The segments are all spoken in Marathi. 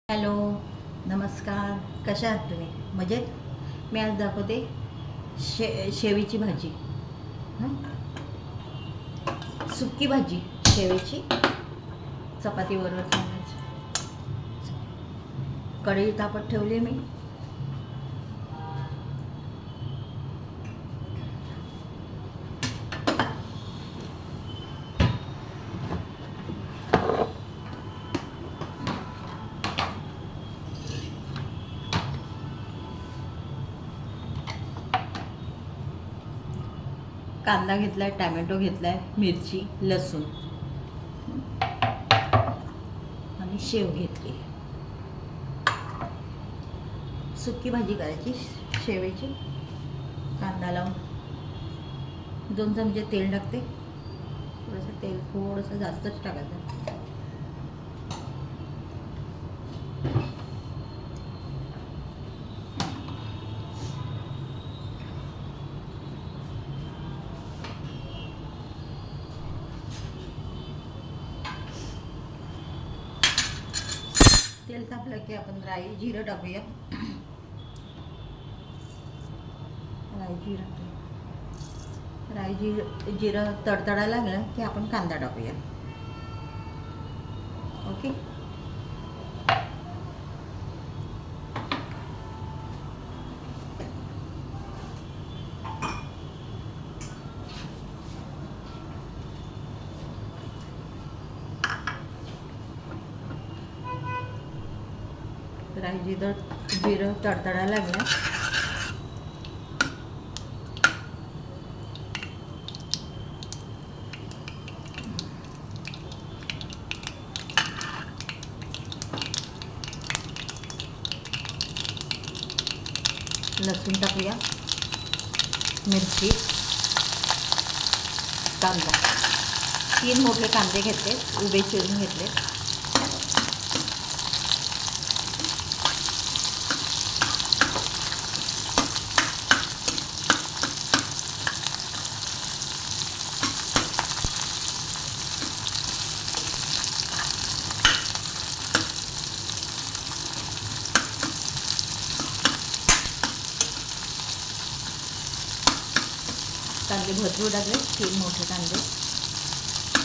हॅलो, नमस्कार. कशा आहात तुम्ही? मजेत? मी आज दाखवते शेवीची भाजी. हं? सुक्की भाजी शेवेची, चपातीबरोबर खाण्याची. कढई तापत ठेवली मी. कांदा घेतलाय, टॅमॅटो घेतलाय, मिरची, लसूण आणि शेव घेतली. सुक्की भाजी करायची शेवेची. कांदा लावून 2 चमचे तेल टाकते. थोडंसं तेल थोडंसं जास्तच टाकायचं. तेल तापलं की आपण राई जिरं टाकूया. राई जिरं तडतडायला लागलं की आपण कांदा टाकूया. ओके. राई जिरं तडतडायला लागलं लसूण टाकूया, मिरची, कांदा. 3 मोठे कांदे घेतले, उभे चिरून घेतले. कांदे भरपूर टाकले, 3 मोठे कांदे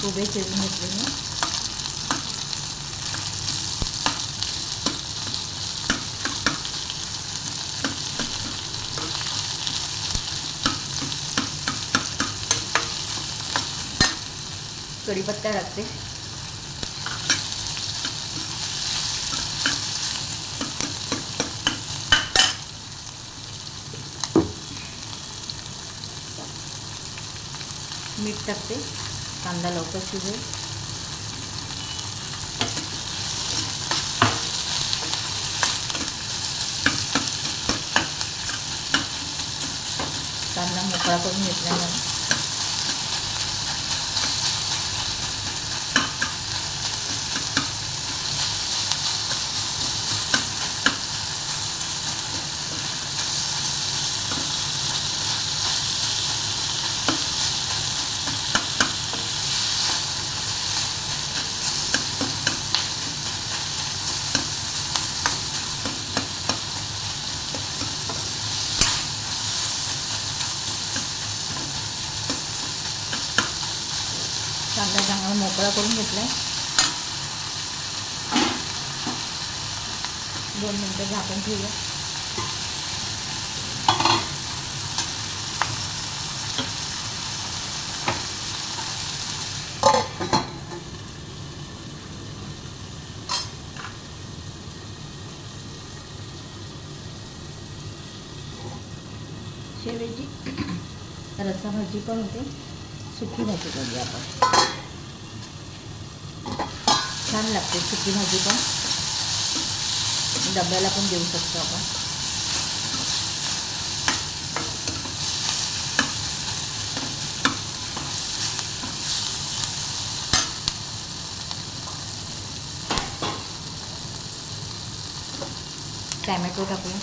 उभे चिरून घेतले मी. कढीपत्ता टाकते. मीठ टाकते. कांदा लवकर शिजेल. कांदा मोकळा करून घेतल्यानंतर कांदा चांगला मोकळा करून घेतलाय. 2 मिनिटं झाकून ठेवूया. शेवेची रस्सा भाजी पण होते, सुकी भाजी करूया आपण. छान लागते सुकी भाजी पण. डब्याला पण देऊ शकतो आपण. टॅमॅटो टाकूया.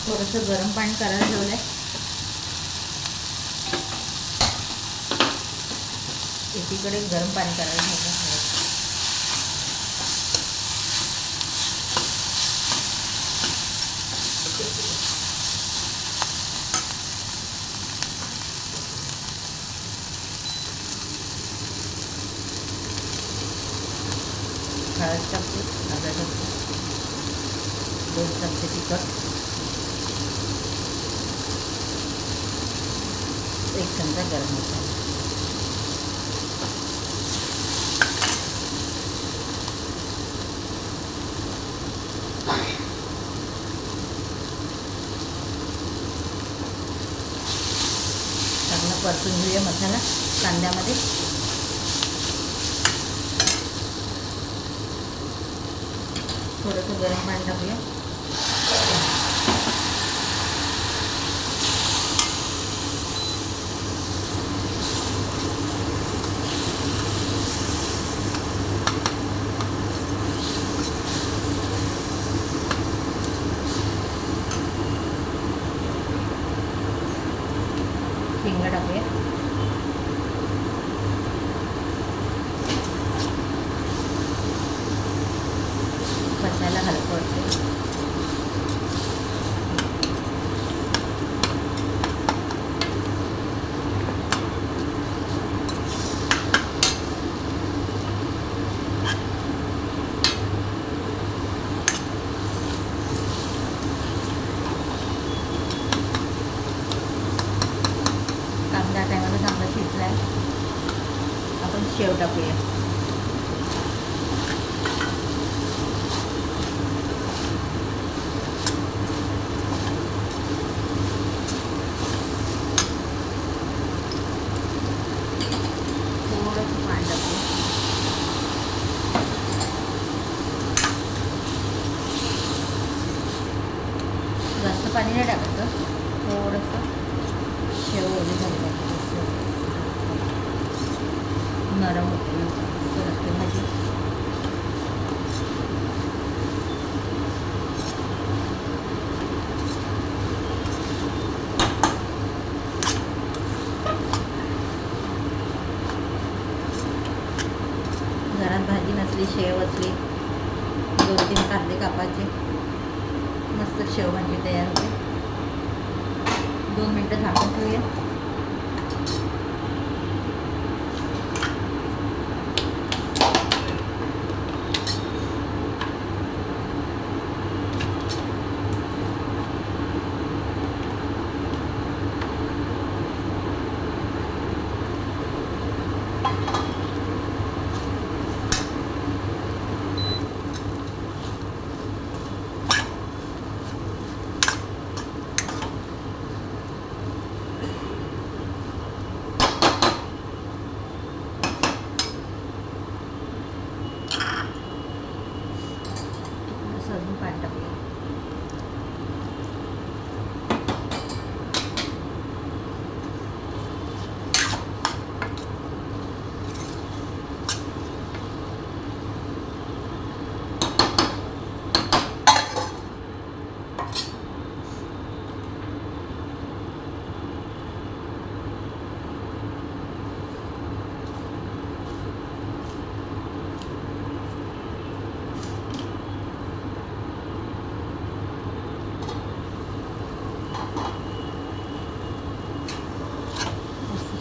थोडंसं गरम पाणी करायला ठेवलं आहे. एकीकडे गरम पाणी करायला ठेवलं. हळद टाकते, अर्धा टाकते, 2 चमचे तिखट, 1 चमचा गरम मसाला. चांगला परतून घेऊया मसाला कांद्यामध्ये. थोडंसं गरम पाणी टाकूया. हिंग टाकूया. मसाला हलका वाटतो. कांदा टायमाला चांगला शिजला आहे. आपण शेव टाकूया. थोडंसं पाणी टाकूया. जास्त पाणी नाही टाकायचं. थोडंसं शेव ओली झाली पाहिजे. नरम होते सरकते भाजी. घरात भाजी नसली, शेव असली, 2-3 कांदे कापायचे, मस्त शेव भाजी तयार होते. 2 मिनटं झाकून ठेवूया. अजून पाणी टाकूया.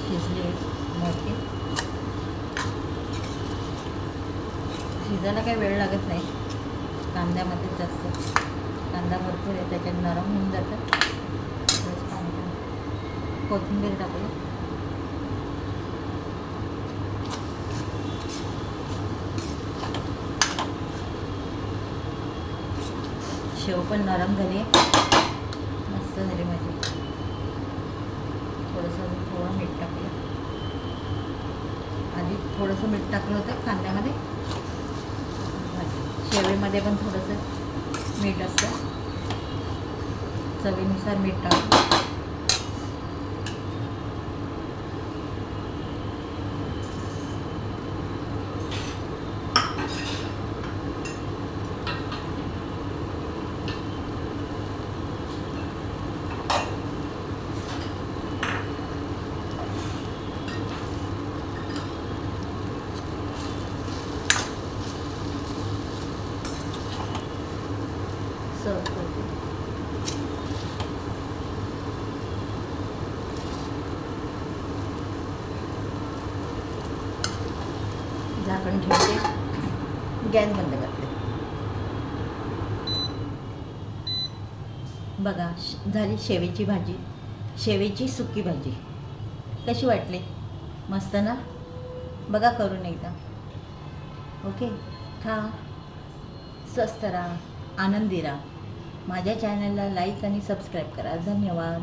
शिजले मोठे. शिजायला काही वेळ लागत नाही. कांद्यामध्ये जास्त कांदा भरपूर आहे, त्याच्यात नरम होऊन जातं. कोथिंबीर टाकूया. शेव पण नरम झाली, मस्त झाली माझी. थोडं मीठ टाकूया. आधी थोडंसं मीठ टाकलं होतं कांद्यामध्ये. शेवेमध्ये पण थोडंसं मीठ असतं. चवीनुसार मीठ टाकू. सर्व करते. झाकण ठेवते, गॅस बंद करते. बघा झाली शेवेची भाजी, शेवेची सुकी भाजी. कशी वाटली? मस्त ना? बघा करून एकदा. ओके, खा, स्वस्त राहा, आनंदी राहा. माझ्या चॅनलला लाईक आणि सबस्क्राईब करा. धन्यवाद.